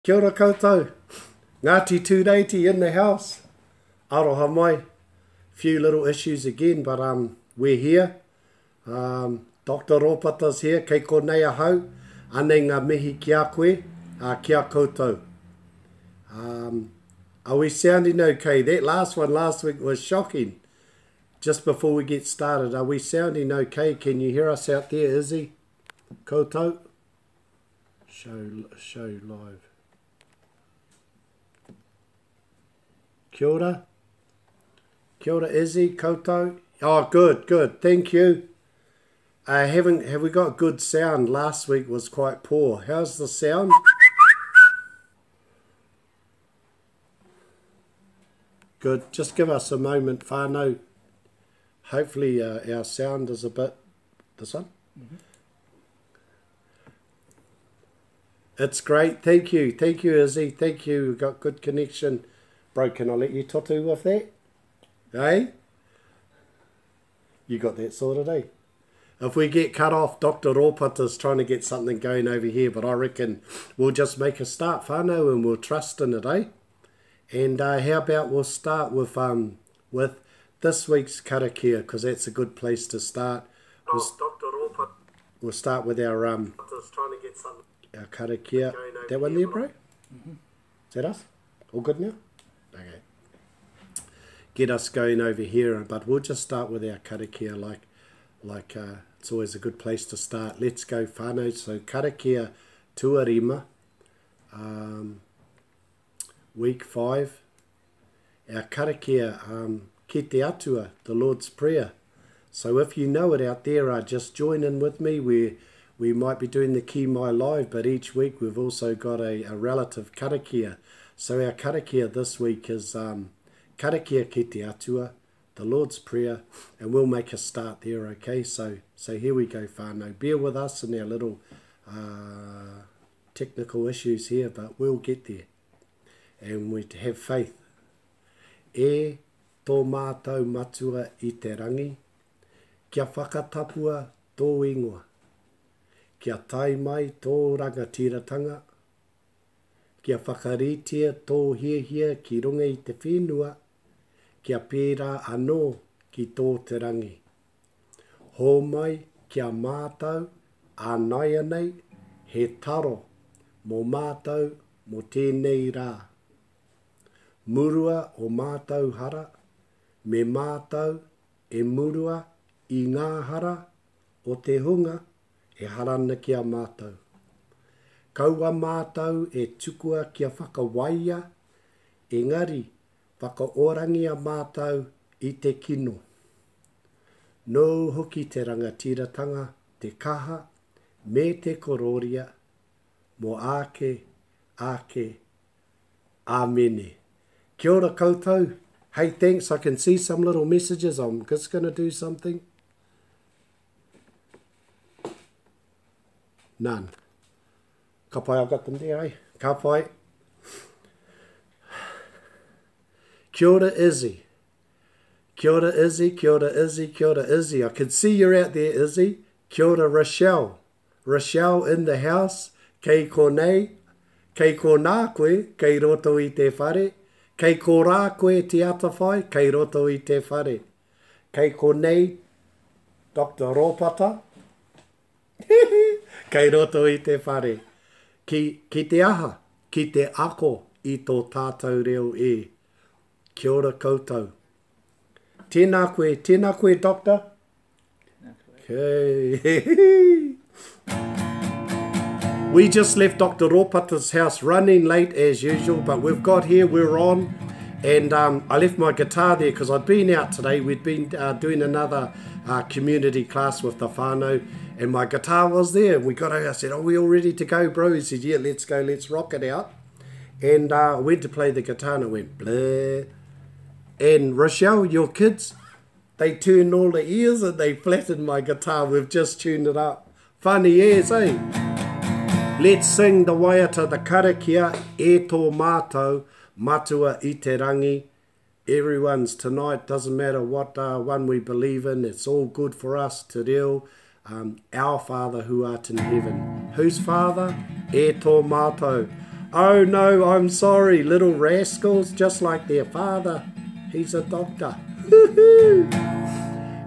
Kia ora koutou. Ngāti tūreiti in the house. Aroha mai. Few little issues again, but we're here. Dr. Ropata's here. Kei konei ahau. Anei ngā mihi ki a koe. Kia koutou. Are we sounding okay? That last one last week was shocking. Just before we get started, are we sounding okay? Can you hear us out there, Izzy? Koutou? Show live. Kia ora. Kia ora, Izzy, koutou. Oh, good. Thank you. Have we got good sound? Last week was quite poor. How's the sound? Good. Just give us a moment, Whānau. Hopefully our sound is a bit... This one? Mm-hmm. It's great. Thank you. Thank you, Izzy. Thank you. We've got good connection. Bro, can I let you totu with that? Eh? You got that sorted, eh? If we get cut off, Dr. Ropata's trying to get something going over here, but I reckon we'll just make a start, Whānau, and we'll trust in it, eh? And how about we'll start with this week's karakia, because that's a good place to start. We'll start with our our karakia. That one there, bro? Mm-hmm. Is that us? All good now? Okay. Get us going over here, but we'll just start with our karakia like it's always a good place to start. Let's go, Whānau. So karakia tuarima, week 5. Our karakia ki te atua, the Lord's Prayer. So if you know it out there, just join in with me. We might be doing the Kiimai live, but each week we've also got a relative karakia. So our karakia this week is karakia ki te atua, the Lord's Prayer, and we'll make a start there, okay? So here we go, Whānau. Bear with us in our little technical issues here, but we'll get there. And we have faith. E tō mātou matua I te rangi, kia whakatapua tō ingoa, kia tai mai tō rangatiratanga, kia whakaritia tō hiahia ki runga I te whenua, kia pērā anō ki tō te rangi. Hō mai kia mātou ānai anei he taro mō mātou mō tēnei rā. Murua o mātou hara, me mātou e murua I ngā hara o te hunga e harana kia mātou. Kaua mātou e tukua kia whakawaia, engari whakaorangia mātou I te kino. Nō hoki te rangatiratanga, te kaha, me te kororia, mō ake, āmene. Kia ora koutou. Hey, thanks. I can see some little messages. I'm just going to do something. None. Ka pai, I've got them there, eh? Ka pai. Kia ora, Izzy. Kia ora, Izzy. Kia ora, Izzy. Kia ora, Izzy. I can see you're out there, Izzy. Kia ora, Rochelle. Rochelle in the house. Kei konei. Kei kona koe. Kei roto I te whare. Kei ko rā koe te atawhai. Kei roto I te whare. Kei konei, Dr. Ropata. Kei roto I te whare. Ki te aha, ki te ako I tō tātou reo e. Kia ora koutou. Tēnā koe, Doctor. Okay. We just left Dr. Ropata's house running late as usual, but we've got here, we're on, and I left my guitar there because I'd been out today. We'd been doing another community class with the Whānau, and my guitar was there. We got out, I said, are we all ready to go, bro? He said, yeah, let's go, let's rock it out. And I went to play the guitar and it went bleh. And Rochelle, your kids, they turned all the ears and they flattened my guitar. We've just tuned it up. Funny as, eh? Let's sing the waiata, the karakia, e tō mātou, matua I te rangi. Everyone's tonight, doesn't matter what one we believe in, it's all good for us, Te Reo. Our Father who art in heaven. Whose Father? E tō mātou. Oh no, I'm sorry, little rascals, just like their father. He's a doctor.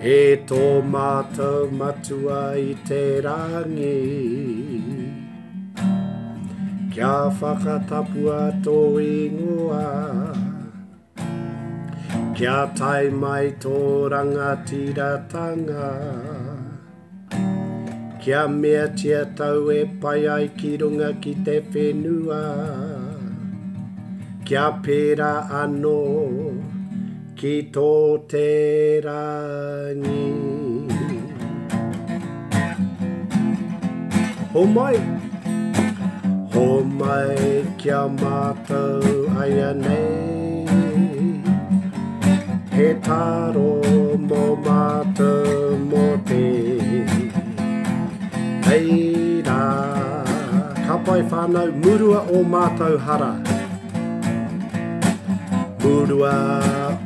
E tō mātou matua I te rangi, kia whakatapua tō ingoa, kia tai mai tō rangatiratanga, kia mea tia tau e pai ai ki runga ki te whenua, kia pēra anō ki tō te rangi. Ho mai kia mātou aia nei, he taro mō mātou mō te heira. Ka pai whānau, murua o mātou hara. Murua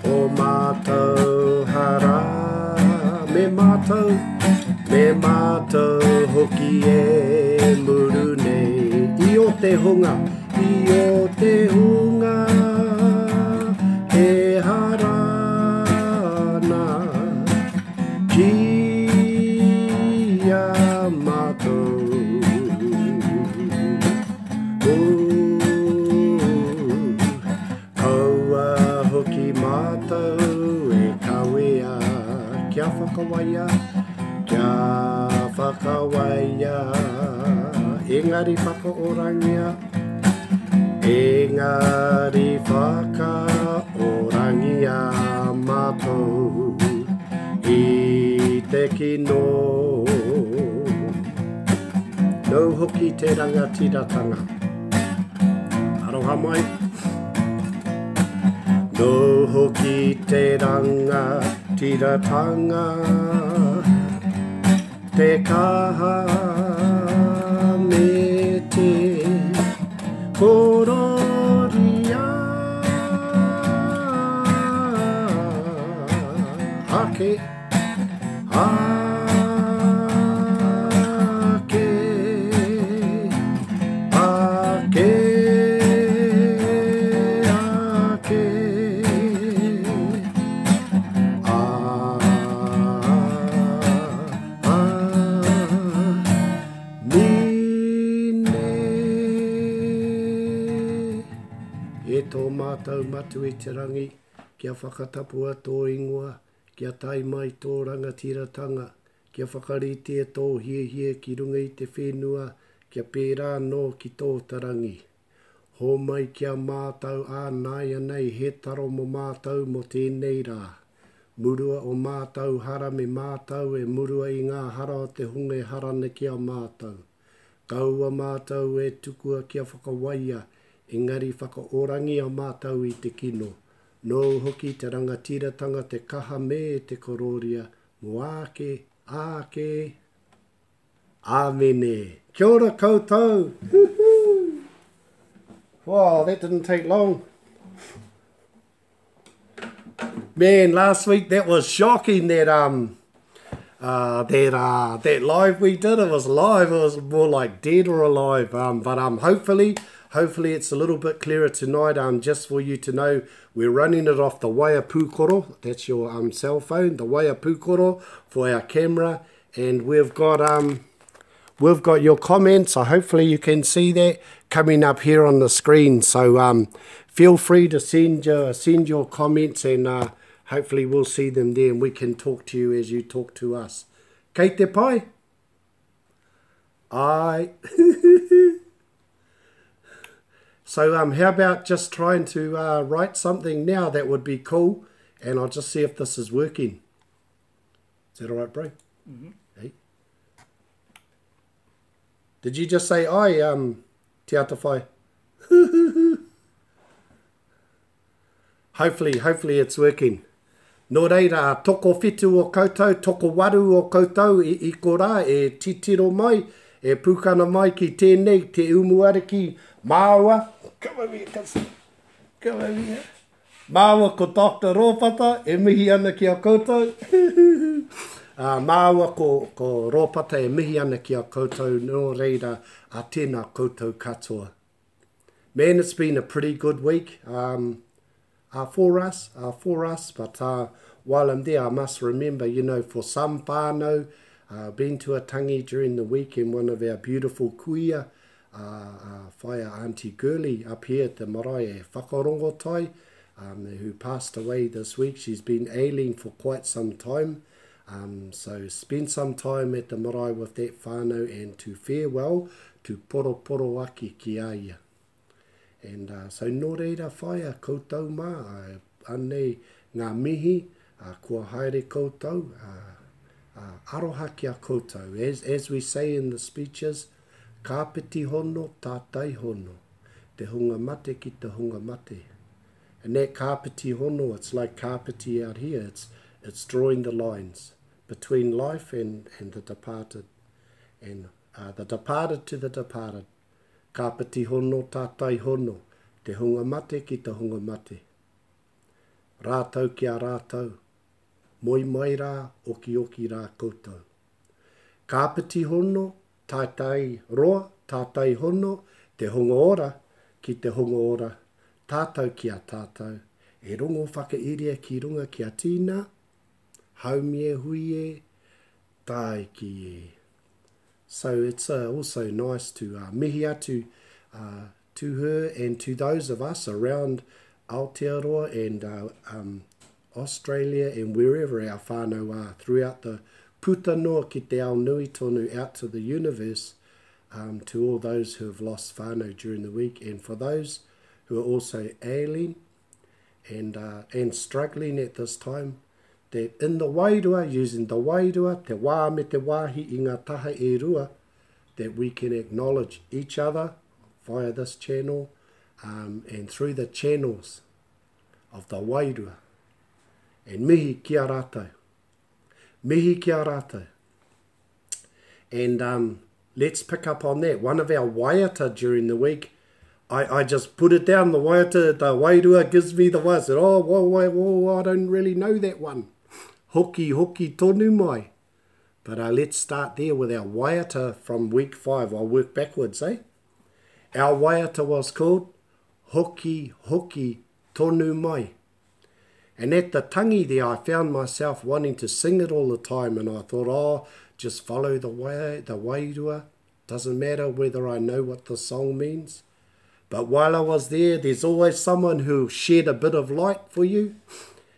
o mātou hara, me mātou hoki e muru nei. I o te hunga, he harana, kia mātou. Kia whakawaia, engari whakaorangia, engari whakaorangia mātou I te kino. Nau hoki te rangatiratanga. Aroha mai. Nau hoki te rangatiratanga, te kaha me te kororia. Ake, ake, ake, ake. Tō mātou matu I te rangi, kia whakatapua tō ingoa, kia tai mai tō rangatiratanga, kia whakarite tō hie ki runga I te whenua, kia pērā no ki tō tarangi. Ho mai kia mātou ānai anei, he taro mo mātou mo tēnei rā. Murua o mātou hara me mātou e murua I ngā hara o te hunga e harane kia mātou. Kaua mātou e tukua kia whakawaia, engari whakaorangi a mātou I te kino. Nō hoki te rangatiratanga te kaha me te kororia. Mo ake, ake. Āmene. Kia ora koutou. Wow, that didn't take long. Man, last week that was shocking that that live we did. It was live. It was more like dead or alive. But hopefully it's a little bit clearer tonight. Just for you to know, we're running it off the Waia Pūkoro. That's your cell phone, the Waia Pūkoro for our camera, and we've got your comments. So hopefully you can see that coming up here on the screen. So feel free to send your comments, and hopefully we'll see them there, and we can talk to you as you talk to us. Kei te pai? Ai. So how about just trying to write something now? That would be cool. And I'll just see if this is working. Is that all right, bro? Mm-hmm. Hey. Did you just say ai, te atawhai? Hopefully it's working. Nō reira, toko whitu o koutou, toko waru o koutou, I ko rā, e titiro mai, e pūkana mai ki tēnei, te umuariki māua. Come over here, cousin. Come over here. Māua ko Dr. Rōpata, e mihi ana ki a koutou. Māua ko Rōpata, e mihi ana ki a koutou, nō reira, a tēnā koutou katoa. Man, it's been a pretty good week for us. But while I'm there, I must remember, you know, for some whānau, been to a tangi during the week in one of our beautiful kuia, whaia Auntie Girly up here at the marae whakarongotai, who passed away this week. She's been ailing for quite some time. So spend some time at the marae with that whānau and to farewell to Poro Aki ki aia. And so nō reira whaia koutou mā, anei ngā mihi, kua haere koutou, aroha kia koutou. As we say in the speeches, ka piti hono, tātai hono, te hunga mate ki te hunga mate. And that ka piti hono, it's like ka piti out here, it's drawing the lines between life and the departed. And the departed to the departed. Ka piti hono, tātai hono, te hunga mate ki te hunga mate. Rātau ki a rātau, moi mai rā, oki oki rā koutou. Ka piti hono, tātai roa, tātai hono, te hunga ora ki te hunga ora, tātou ki a tātou. E rongo whakairia ki runga ki a tīna, haumie huie, tai ki e. So it's also nice to mihi atu to her and to those of us around Aotearoa and Australia and wherever our whānau are throughout the puta noa ki te ao nui tonu out to the universe, to all those who have lost whānau during the week, and for those who are also ailing and struggling at this time, that in the wairua, using the wairua, te wā me te wāhi i ngā taha e rua, that we can acknowledge each other via this channel and through the channels of the wairua. And mihi ki a rātou. Mihi ki a rātou. And let's pick up on that. One of our waiata during the week, I just put it down, the waiata, the wairua gives me the wai. I said, whoa, I don't really know that one. Hoki tonu mai. But let's start there with our waiata from week 5. I'll work backwards, eh? Our waiata was called Hoki tonu mai. And at the tangi there, I found myself wanting to sing it all the time. And I thought, just follow the wairua. Doesn't matter whether I know what the song means. But while I was there, there's always someone who shed a bit of light for you.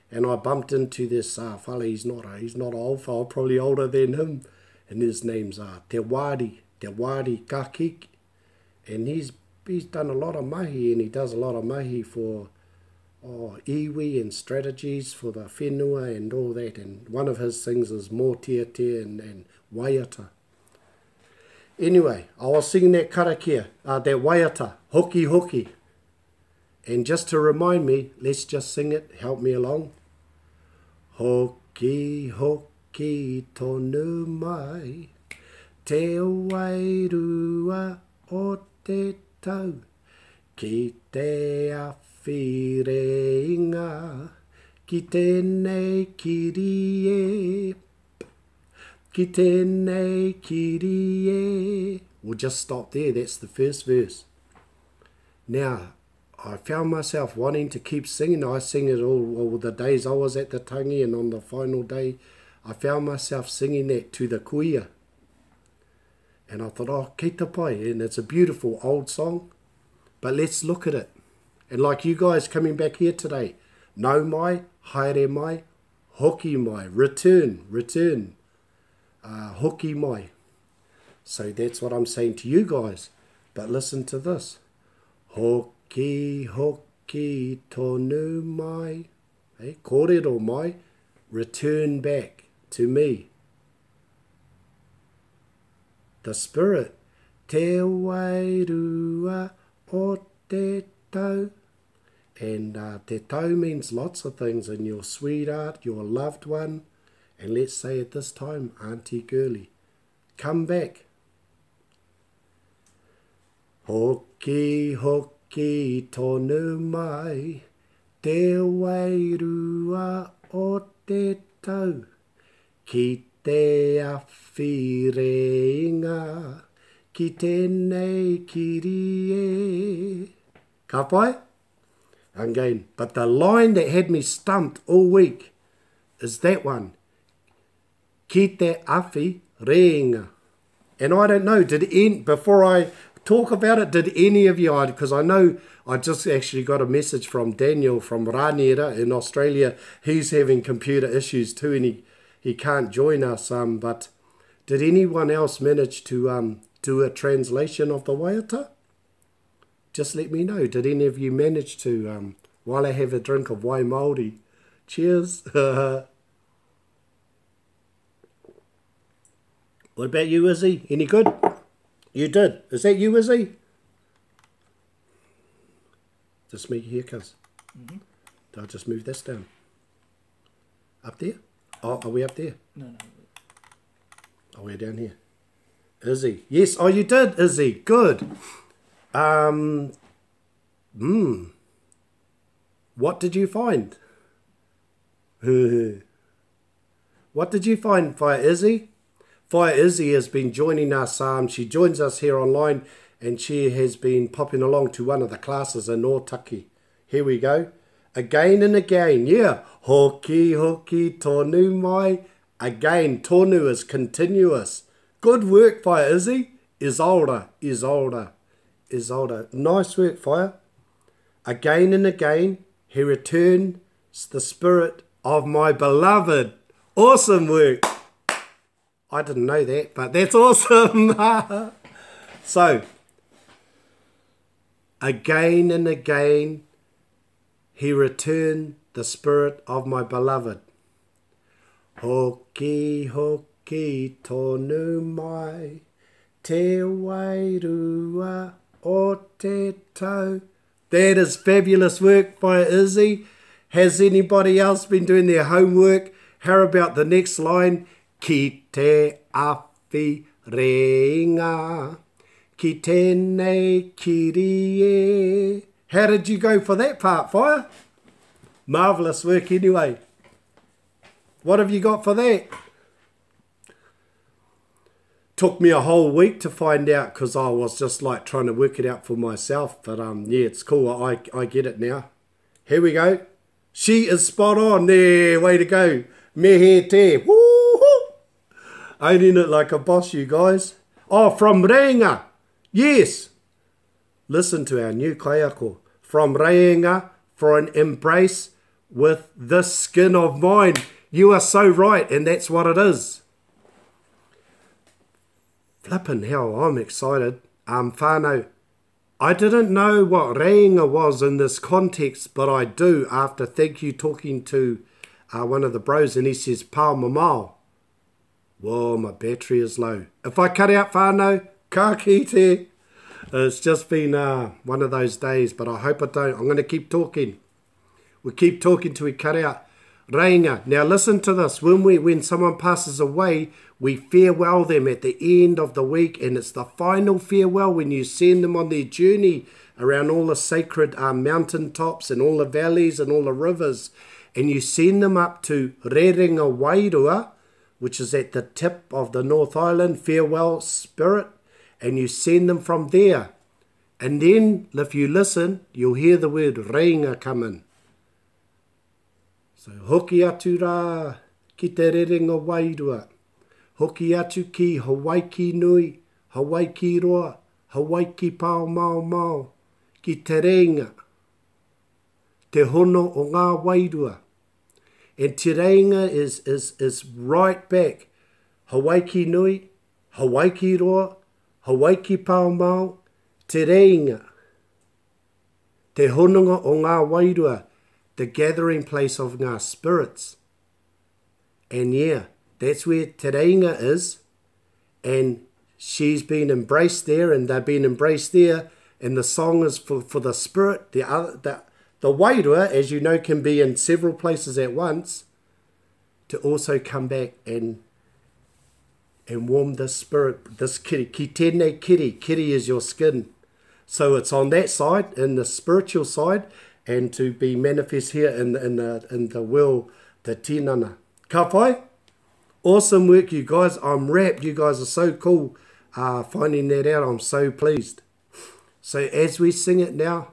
And I bumped into this fella. He's not old fella, probably older than him. And his name's Te Wari Kakik. And he's done a lot of mahi, and he does a lot of mahi for iwi and strategies for the whenua and all that. And one of his things is mō and waiata. Anyway, I was singing that karakia, that waiata, hoki. And just to remind me, let's just sing it. Help me along. Hoki tonu mai, te wairua o te tau, ki te awhireinga, ki tēnei kiri e. We'll just stop there. That's the first verse. Now, I found myself wanting to keep singing. I sing it all the days I was at the tangi, and on the final day, I found myself singing that to the kuia. And I thought, kei te pai, and it's a beautiful old song, but let's look at it. And like you guys coming back here today, no mai, haere mai, hoki mai, return, hoki mai. So that's what I'm saying to you guys. But listen to this. Hoki tonu mai, kōrero mai, return back to me. The spirit, te wairua o te tau. And te tau means lots of things, in your sweetheart, your loved one. And let's say at this time, Auntie Girly, come back. Hoki tonu mai, te wairua o te tau, ki te awhireinga, ki tēnei kiri e. Ka pai? Again. But the line that had me stumped all week is that one. Ki te awhi reinga. And I don't know, before I talk about it, did any of you, because I know I just actually got a message from Daniel from Rānera in Australia. He's having computer issues too, and he can't join us. But did anyone else manage to do a translation of the waiata? Just let me know. Did any of you manage to, while I have a drink of wai Māori? Cheers. What about you, Izzy? Any good? You did. Is that you, Izzy? Just me here, cuz. I'll just move this down. Up there? Oh, are we up there? No. Oh, we're down here. Izzy. Yes. Oh, you did, Izzy. Good. What did you find? What did you find, Fire Izzy? Fire Izzy has been joining us. She joins us here online, and she has been popping along to one of the classes in Otaki. Here we go. Again and again. Yeah. Hoki, hoki, tonu mai. Again, tonu is continuous. Good work, Fire Izzy. Isolda. Nice work, Fire. Again and again, he returns the spirit of my beloved. Awesome work. I didn't know that, but that's awesome. So, again and again, he returned the spirit of my beloved. Hoki, hoki, tonu mai, te wairua o te tau. That is fabulous work by Izzy. Has anybody else been doing their homework? How about the next line? Ki te awhi reinga, ki tēnei kiri e. How did you go for that part, Fire? Marvellous work anyway. What have you got for that? Took me a whole week to find out because I was just like trying to work it out for myself. But yeah, it's cool. I get it now. Here we go. She is spot on there. Way to go. Mehe te. Woo-hoo. Owning it like a boss, you guys. Oh, from Reinga. Yes. Listen to our new kaiako. From Reinga for an embrace with this skin of mine. You are so right, and that's what it is. Flippin' hell, I'm excited. Whānau, I didn't know what reinga was in this context, but I do after thank you talking to one of the bros, and he says, pau mamau. Whoa, my battery is low. If I cut out Whānau, ka kite. It's just been one of those days, but I hope I don't. I'm going to keep talking. We keep talking till we cut out. Reinga. Now listen to this. When someone passes away, we farewell them at the end of the week, and it's the final farewell when you send them on their journey around all the sacred mountain tops and all the valleys and all the rivers, and you send them up to Rerenga Wairua, which is at the tip of the North Island, farewell spirit, and you send them from there. And then, if you listen, you'll hear the word reinga come in. So, hoki atu rā ki te rerenga wairua. Hoki atu ki Hawaii nui, Hawaii roa, Hawaii pao mau mau, ki te reinga. Te hono o ngā wairua. And te reinga is right back. Hawaii nui, Hawaii roa, Hawaii pao mau, te reinga. Te hononga o ngā wairua. The gathering place of ngā spirits. And yeah, that's where Te Reinga is. And she's been embraced there, and they've been embraced there. And the song is for the spirit. The wairua, as you know, can be in several places at once, to also come back and warm the spirit, this kiri. Ki tēnei kiri. Kiri is your skin. So it's on that side, in the spiritual side, and to be manifest here in the world, the tinana. Ka pai? Awesome work, you guys. I'm wrapped. You guys are so cool finding that out. I'm so pleased. So as we sing it now,